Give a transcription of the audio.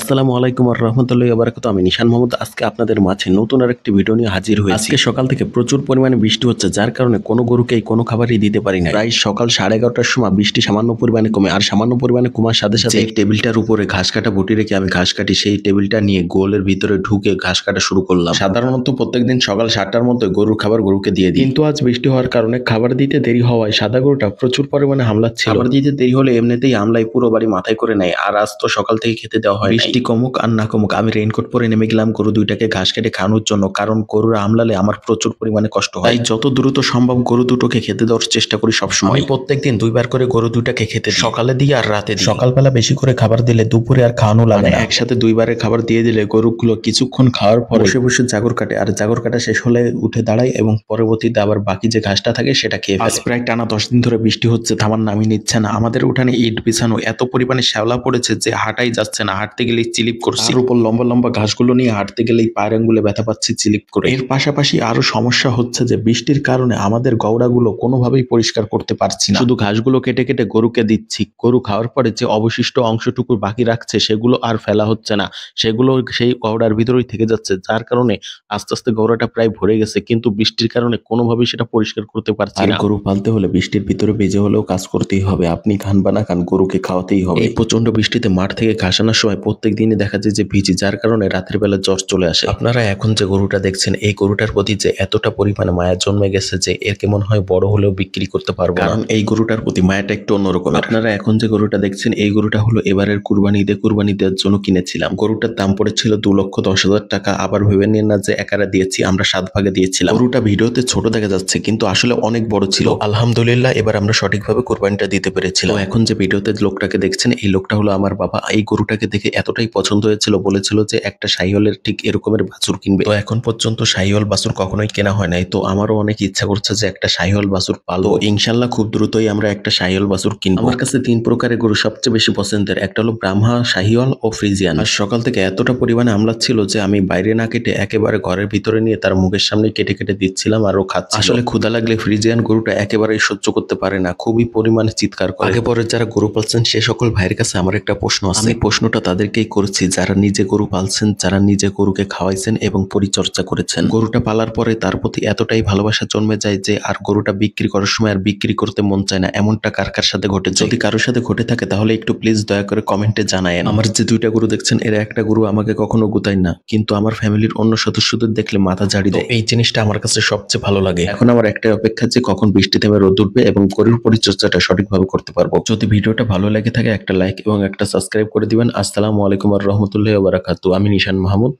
আসসালামু আলাইকুম ওয়া রাহমাতুল্লাহি ওয়া বারাকাতুহু। আমি নিশান মোহাম্মদ আজকে আপনাদের মাঝে নতুন আরেকটি ভিডিও নিয়ে হাজির হয়েছি। আজকে সকাল থেকে প্রচুর পরিমাণে বৃষ্টি হচ্ছে, যার কারণে কোনো গরুকেই কোনো খাবারই দিতে পারি না। প্রায় সকাল 11:30টার সময় বৃষ্টি সামান্য পরিমাণে কমে, আর সামান্য পরিমাণে কমার সাথে সাথে এই টেবিলটার উপরে ঘাস কাটা বটি রেখে আমি ঘাস কাটি, সেই টেবিলটা নিয়ে গোলের ভিতরে ঢুকে ঘাস কাটা শুরু করলাম। সাধারণত প্রত্যেকদিন সকাল 7টার মধ্যে গরুর খাবার গরুকে দিয়ে দিই, কিন্তু আজ বৃষ্টি হওয়ার কারণে খাবার দিতে দেরি হওয়ায় সাদা গরুটা প্রচুর পরিমাণে হামলাচ্ছিল। খাবার দিতে দেরি হলে এমনিতেই আমলাই পুরো বাড়ি মাথায় করে নেয়, আর আজ তো সকাল থেকে খেতে দেওয়া হয়। বৃষ্টি কমুক আর না কমুক, আমি রেইনকোট পরে নেমে গেলাম গরু দুইটাকে ঘাস কেটে খাওয়ানোর জন্য, কারণ গরুরা আমলালে আমার প্রচুর পরিমাণে কষ্ট হয়। তাই যত দ্রুত সম্ভব গরু দুটোকে খেতে দেওয়ার চেষ্টা করি সবসময়। আমি প্রত্যেকদিন দুইবার করে গরু দুটাকে খেতে দিই, সকালে দিই আর রাতে দিই। সকালবেলা বেশি করে খাবার দিলে দুপুরে আর খাওয়ানো লাগে না। একসাথে দুইবারের খাবার দিয়ে দিলে গরুগুলো কিছুক্ষণ খাওয়ার পর বসে বসে জাগর কাটে, আর জাগর কাটা শেষ হলে উঠে দাঁড়ায় এবং পরবর্তীতে আবার বাকি যে ঘাসটা থাকে সেটা খেয়ে ফেলে। আজ প্রায় টানা 10 দিন ধরে বৃষ্টি হচ্ছে, থামার নামই নিচ্ছে না। আমাদের উঠানে ইট বিছানো, এত পরিমাণে শ্যাওলা পড়েছে যে হাঁটাই যাচ্ছে না, হাঁটতে গেলেই চিলিপ করছি। আর উপর লম্বা লম্বা ঘাসগুলো নিয়ে হাঁটতে গেলেই পায়ের আঙ্গুলে ব্যথা পাচ্ছি চিলিপ করে। এর পাশাপাশি আরো সমস্যা হচ্ছে যে বৃষ্টির কারণে আমাদের গওড়াগুলো কোনোভাবেই পরিষ্কার করতে পারছি না। শুধু ঘাসগুলো কেটে কেটে গরুকে দিচ্ছি, গরু খাওয়ার পরে যে অবশিষ্ট অংশটুকু বাকি রাখছে সেগুলো আর ফেলা হচ্ছে না, সেগুলো সেই গওড়ার ভিতরেই থেকে যাচ্ছে, যার কারণে আস্তে আস্তে গওড়াটা প্রায় ভরে গেছে, কিন্তু বৃষ্টির কারণে কোনোভাবেই সেটা পরিষ্কার করতে পারছি না। গরু পালতে হলে বৃষ্টির ভিতরে বেজে হলেও কাজ করতেই হবে, আপনি খান বা না খান গরুকে খাওয়াতেই হবে। এই প্রচন্ড বৃষ্টিতে মাঠ থেকে ঘাস আনার সময় প্রত্যেক দিনই দেখা যায় যে ভিজি, যার কারণে রাতের বেলা জ্বর চলে আসে। আপনারা এখন যে গরুটা দেখছেন, এই গরুটার প্রতি যে এতটা পরিমাণে মায়া জন্মে গেছে যে একে মনে হয় বড় হলেও বিক্রি করতে পারবো, কারণ এই গরুটার প্রতি মায়াটা একটু অন্যরকম। আপনারা এখন যে গরুটা দেখছেন, এই গরুটা হলো এবারের কুরবানি দেওয়ার জন্য কিনেছিলাম। গরুটার দাম পড়েছিল 2,10,000 টাকা। আবার ভেবে নিন না যে একারা দিয়েছি, আমরা 7 ভাগে দিয়েছিলাম। গরুটা ভিডিওতে ছোট দেখা যাচ্ছে, কিন্তু আসলে অনেক বড় ছিল। আলহামদুলিল্লাহ এবার আমরা সঠিকভাবে কুরবানিটা দিতে পেরেছিলাম। এখন যে ভিডিওতে লোকটাকে দেখছেন, এই লোকটা হলো আমার বাবা। এই গরুটাকে দেখে এতটাই পছন্দ হয়েছিল, বলেছিল যে একটা শাহিওয়ালের ঠিক এরকমের বাছুর কিনবে। তো এখন পর্যন্ত শাহিওয়াল বাছুর কখনোই কেনা হয় নাই, তো আমারও অনেক ইচ্ছা করছে যে একটা শাহিওয়াল বাছুর পালবো। ইনশাল্লাহ খুব দ্রুতই আমরা একটা শাহিওয়াল বাছুর কিনবো। আমার কাছে 3 প্রকারের গরু সবচেয়ে বেশি পছন্দের, একটা হলো ব্রাহ্মা, শাহিওয়াল ও ফ্রিজিয়ান। আর সকাল থেকে এতটা পরিমাণে আমলা ছিল যে আমি বাইরে না কেটে একেবারে ঘরের ভিতরে নিয়ে তার মুখের সামনে কেটে কেটে দিচ্ছিলাম আর ও খাচ্ছিল। আসলে ক্ষুধা লাগলে ফ্রিজিয়ান গরুটা একেবারেই সহ্য করতে পারে না, খুবই পরিমাণে চিৎকার করে। আগে পরে যারা গরু পালছেন সে সকল ভাইয়ের কাছে আমার একটা প্রশ্ন আছে, আমি প্রশ্নটা তাদেরকেই করছি যারা নিজে গরু পালছেন, যারা নিজে গরুকে খাওয়াইছেন এবং পরিচর্যা করেছেন। গরুটা পালার পরে তার প্রতি এতটাই ভালোবাসা জন্মে যায় যে আর গরুটা বিক্রি করার সময় আর বিক্রি করতে মন চায় না। এমনটা কার কার সাথে ঘটেছে? যদি কারোর সাথে ঘটে থাকে তাহলে একটু প্লিজ দয়া করে কমেন্টে জানায়েন। আমার যে 2টা গরু দেখছেন, এর একটা গরু আমাকে কখনো গুতায় না, কিন্তু আমার ফ্যামিলির অন্য সদস্যদের দেখলে মাথা ঝাড়ি দেয়। এই জিনিসটা আমার কাছে সবচেয়ে ভালো লাগে। এখন আমার একটাই অপেক্ষা যে কখন বৃষ্টি থেমে রোদ উঠবে এবং গরুর পরিচর্যাটা সঠিকভাবে করতে পারবো। যদি ভিডিওটা ভালো লেগে থাকে একটা লাইক এবং একটা সাবস্ক্রাইব করে দিবেন। আসসালামু আলাইকুম ওয়া রাহমাতুল্লাহি ওয়া বারাকাতুহু। আমি নিশান মাহমুদ।